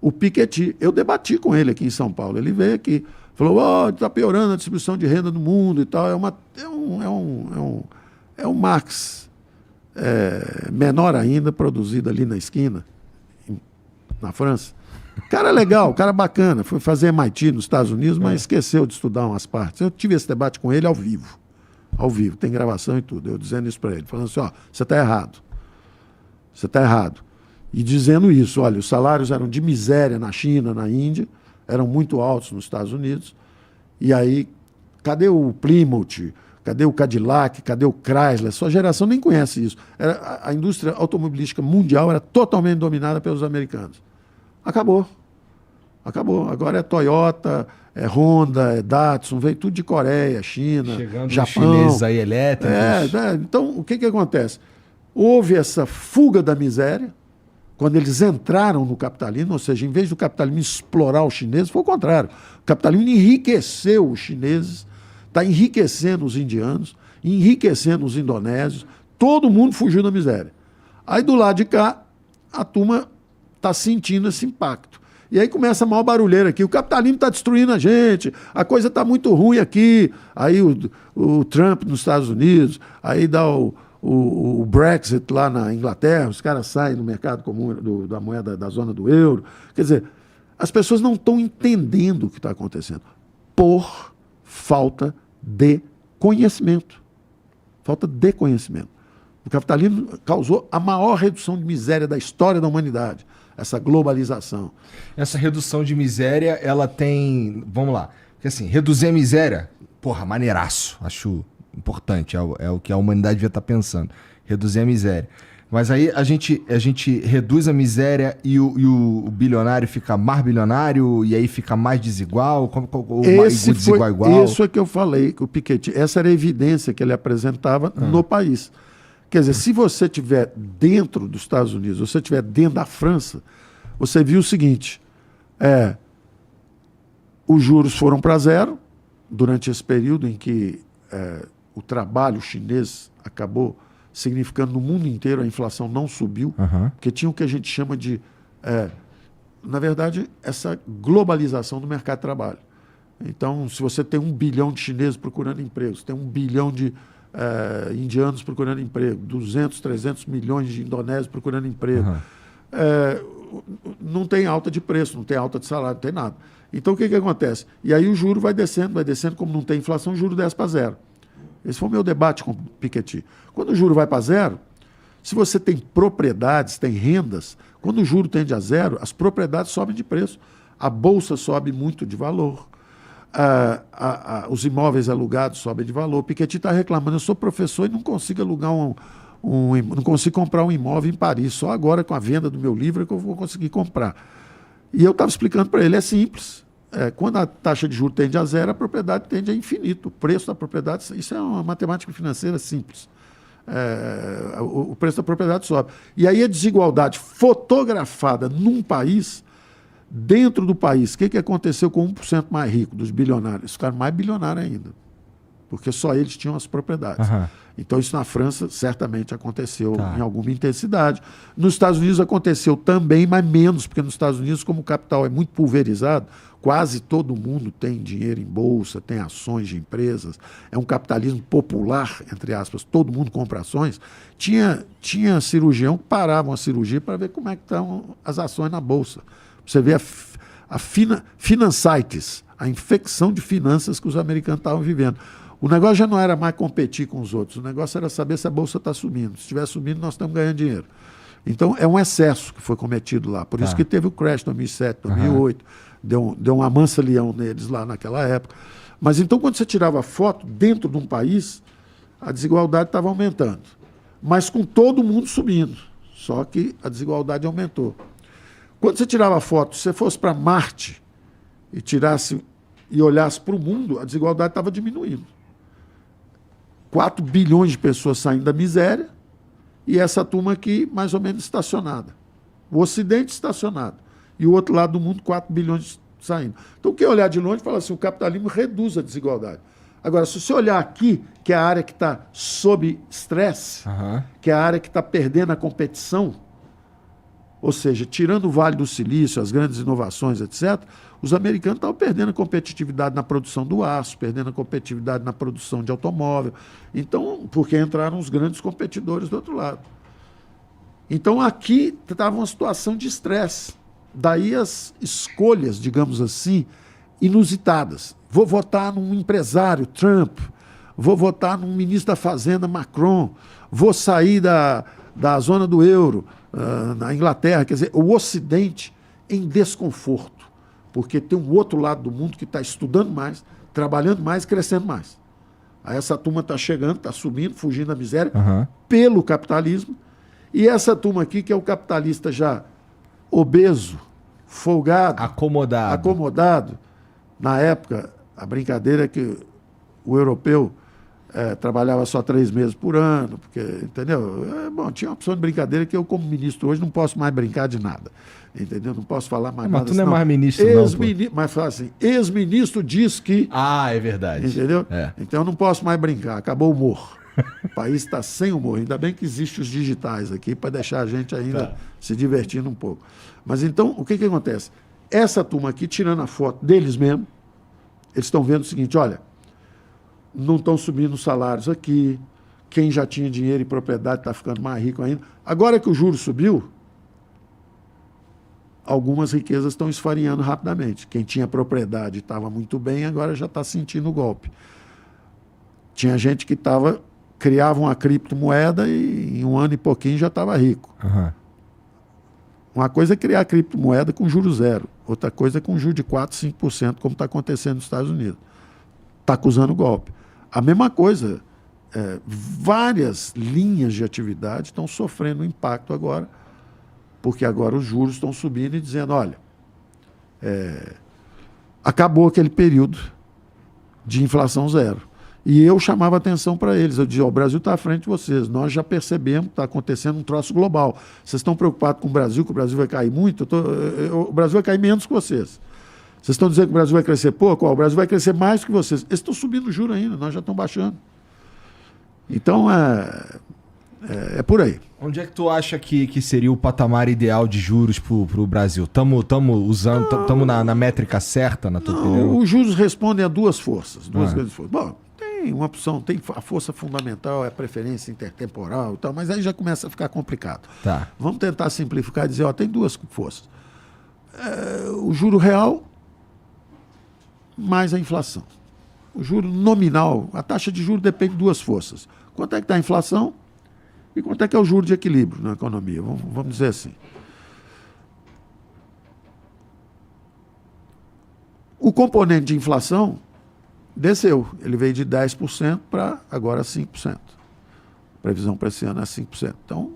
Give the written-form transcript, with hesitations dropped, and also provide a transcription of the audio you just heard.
o Piketty. Eu debati com ele aqui em São Paulo. Ele veio aqui, falou, está piorando a distribuição de renda no mundo e tal. É um Marx menor ainda, produzido ali na esquina, na França. Cara legal, cara bacana. Foi fazer MIT nos Estados Unidos, mas esqueceu de estudar umas partes. Eu tive esse debate com ele ao vivo. Ao vivo, tem gravação e tudo. Eu dizendo isso para ele, falando assim, você está errado. Você está errado. E dizendo isso, olha, os salários eram de miséria na China, na Índia, eram muito altos nos Estados Unidos. E aí, cadê o Plymouth? Cadê o Cadillac? Cadê o Chrysler? Sua geração nem conhece isso. A indústria automobilística mundial era totalmente dominada pelos americanos. Acabou. Agora é Toyota, é Honda, é Datsun, veio tudo de Coreia, China, chegando Japão. Os chineses aí elétricos. Então, o que acontece? Houve essa fuga da miséria, quando eles entraram no capitalismo, ou seja, em vez do capitalismo explorar os chineses, foi o contrário. O capitalismo enriqueceu os chineses, está enriquecendo os indianos, enriquecendo os indonésios, todo mundo fugiu da miséria. Aí, do lado de cá, a turma está sentindo esse impacto. E aí começa a maior barulheira aqui. O capitalismo está destruindo a gente, a coisa está muito ruim aqui. Aí o Trump nos Estados Unidos, aí dá o Brexit lá na Inglaterra, os caras saem do mercado comum, da moeda da zona do euro. Quer dizer, as pessoas não estão entendendo o que está acontecendo por falta de conhecimento. Falta de conhecimento. O capitalismo causou a maior redução de miséria da história da humanidade. Essa globalização. Essa redução de miséria, ela tem... Vamos lá. Porque assim, reduzir a miséria, maneiraço. Acho importante. É o que a humanidade devia estar pensando. Reduzir a miséria. Mas aí a gente reduz a miséria e o bilionário fica mais bilionário e aí fica mais desigual? Igual? Isso é que eu falei, que o Piketty. Essa era a evidência que ele apresentava no país. Quer dizer, se você estiver dentro dos Estados Unidos, se você estiver dentro da França, você viu o seguinte, os juros foram para zero durante esse período em que o trabalho chinês acabou significando no mundo inteiro a inflação não subiu, porque tinha o que a gente chama de, na verdade, essa globalização do mercado de trabalho. Então, se você tem 1 bilhão de chineses procurando emprego, você tem 1 bilhão de indianos procurando emprego, 200, 300 milhões de indonésios procurando emprego. Não tem alta de preço, não tem alta de salário, não tem nada. Então, o que acontece? E aí o juro vai descendo, como não tem inflação, o juro desce para zero. Esse foi o meu debate com o Piketty. Quando o juro vai para zero, se você tem propriedades, tem rendas, quando o juro tende a zero, as propriedades sobem de preço. A bolsa sobe muito de valor. Os imóveis alugados sobem de valor. O Piketty está reclamando, eu sou professor e não consigo alugar não consigo comprar um imóvel em Paris, só agora com a venda do meu livro é que eu vou conseguir comprar. E eu estava explicando para ele, é simples, quando a taxa de juros tende a zero, a propriedade tende a infinito, o preço da propriedade, isso é uma matemática financeira simples. O preço da propriedade sobe. E aí a desigualdade fotografada num país, dentro do país, o que aconteceu com 1% mais rico dos bilionários? Eles ficaram mais bilionários ainda, porque só eles tinham as propriedades. Então isso na França certamente aconteceu em alguma intensidade. Nos Estados Unidos aconteceu também, mas menos, porque nos Estados Unidos, como o capital é muito pulverizado, quase todo mundo tem dinheiro em bolsa, tem ações de empresas, é um capitalismo popular, entre aspas, todo mundo compra ações. Tinha cirurgião que parava uma cirurgia para ver como é que estão as ações na bolsa. Você vê a finançaites, a infecção de finanças que os americanos estavam vivendo. O negócio já não era mais competir com os outros, o negócio era saber se a bolsa está subindo. Se estiver subindo, nós estamos ganhando dinheiro. Então, é um excesso que foi cometido lá. Por isso que teve o crash 2007, 2008, deu uma mansa-leão neles lá naquela época. Mas então, quando você tirava foto dentro de um país, a desigualdade estava aumentando. Mas com todo mundo subindo. Só que a desigualdade aumentou. Quando você tirava foto, se você fosse para Marte e olhasse para o mundo, a desigualdade estava diminuindo. 4 bilhões de pessoas saindo da miséria e essa turma aqui mais ou menos estacionada. O Ocidente estacionado. E o outro lado do mundo, 4 bilhões saindo. Então, quem olhar de longe fala assim, o capitalismo reduz a desigualdade. Agora, se você olhar aqui, que é a área que está sob estresse, que é a área que está perdendo a competição, ou seja, tirando o Vale do Silício, as grandes inovações, etc., os americanos estavam perdendo a competitividade na produção do aço, perdendo a competitividade na produção de automóvel. Então, porque entraram os grandes competidores do outro lado. Então, aqui estava uma situação de estresse. Daí as escolhas, digamos assim, inusitadas. Vou votar num empresário, Trump. Vou votar num ministro da Fazenda, Macron. Vou sair da zona do euro, na Inglaterra. Quer dizer, o Ocidente em desconforto, porque tem um outro lado do mundo que está estudando mais, trabalhando mais, crescendo mais. Aí essa turma está chegando, está subindo, fugindo da miséria pelo capitalismo. E essa turma aqui, que é o capitalista já obeso, folgado, acomodado. Na época, a brincadeira é que o europeu trabalhava só 3 meses por ano, porque, entendeu? Bom, tinha uma opção de brincadeira que eu, como ministro hoje, não posso mais brincar de nada. Entendeu? Não posso falar mais nada. Mas tu não é mais ministro, não. Mas fala assim, ex-ministro diz que... Ah, é verdade. Entendeu? Então eu não posso mais brincar, acabou o humor. O país está sem humor. Ainda bem que existem os digitais aqui para deixar a gente ainda se divertindo um pouco. Mas então, o que acontece? Essa turma aqui, tirando a foto deles mesmo, eles estão vendo o seguinte, olha, não estão subindo os salários aqui, quem já tinha dinheiro e propriedade está ficando mais rico ainda. Agora que o juro subiu, algumas riquezas estão esfarinhando rapidamente. Quem tinha propriedade estava muito bem, agora já está sentindo o golpe. Tinha gente que criava uma criptomoeda e em 1 ano e pouquinho já estava rico. Uma coisa é criar criptomoeda com juro zero, outra coisa é com juro de 4%, 5%, como está acontecendo nos Estados Unidos. Está acusando o golpe. A mesma coisa, várias linhas de atividade estão sofrendo impacto agora, porque agora os juros estão subindo e dizendo, olha, acabou aquele período de inflação zero. E eu chamava atenção para eles. Eu dizia, o Brasil está à frente de vocês. Nós já percebemos que está acontecendo um troço global. Vocês estão preocupados com o Brasil, que o Brasil vai cair muito? O Brasil vai cair menos que vocês. Vocês estão dizendo que o Brasil vai crescer pouco? O Brasil vai crescer mais que vocês. Eles estão subindo o juro ainda, nós já estamos baixando. Então, é por aí. Onde é que tu acha que seria o patamar ideal de juros para o Brasil? Estamos na métrica certa, na tua opinião? Os juros respondem a duas forças, duas grandes forças. Bom, tem uma opção, tem a força fundamental, é a preferência intertemporal e tal, mas aí já começa a ficar complicado. Tá. Vamos tentar simplificar e dizer, tem duas forças. O juro real mais a inflação. O juro nominal, a taxa de juros depende de duas forças. Quanto é que está a inflação e quanto é que é o juro de equilíbrio na economia, vamos dizer assim. O componente de inflação desceu, ele veio de 10% para agora 5%. A previsão para esse ano é 5%. Então,